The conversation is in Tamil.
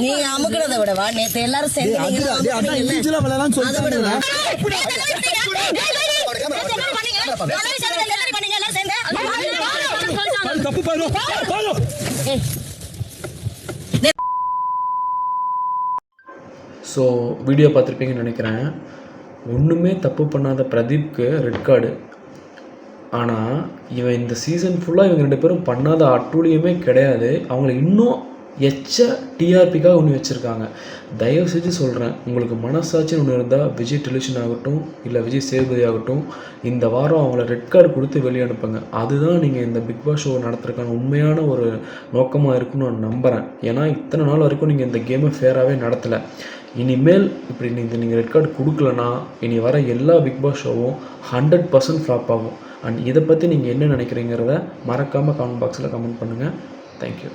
நீ அமுக்கிறத விடவா நேத்து எல்லாரும் சேர்ந்து ஸோ வீடியோ பார்த்துருப்பீங்கன்னு நினைக்கிறேன். ஒன்றுமே தப்பு பண்ணாத பிரதீப்க்கு ரெட் கார்டு. ஆனால் இவன் இந்த சீசன் ஃபுல்லாக இவங்க 2 பேரும் பண்ணாத அட்டூழியமே கிடையாது. அவங்கள இன்னும் டிஆர்பிக்காக ஒன்று வச்சுருக்காங்க. தயவு செஞ்சு சொல்கிறேன், உங்களுக்கு மனசாட்சின்னு ஒன்று இருந்தால் விஜய் டெலிவிஷன் ஆகட்டும் இல்லை விஜய் சேதுபதி ஆகட்டும் இந்த வாரம் அவங்கள ரெட் கார்டு கொடுத்து வெளியே அனுப்புங்க. அதுதான் நீங்கள் இந்த பிக் பாஸ் ஷோ நடத்துறதுக்கான உண்மையான ஒரு நோக்கமாக இருக்குன்னு நான் நம்புகிறேன். ஏன்னா இத்தனை நாள் வரைக்கும் நீங்கள் இந்த கேமை ஃபேராகவே நடத்தலை. இனிமேல் இப்படி நீங்கள் ரெட் கார்டு கொடுக்கலன்னா இனி வர எல்லா பிக் பாஸ் ஷோவும் 100% ஃப்ளாப் ஆகும். அண்ட் இதை பற்றி நீங்கள் என்ன நினைக்கிறீங்கிறத மறக்காமல் கமெண்ட் பாக்ஸில் கமெண்ட் பண்ணுங்கள். தேங்க்யூ.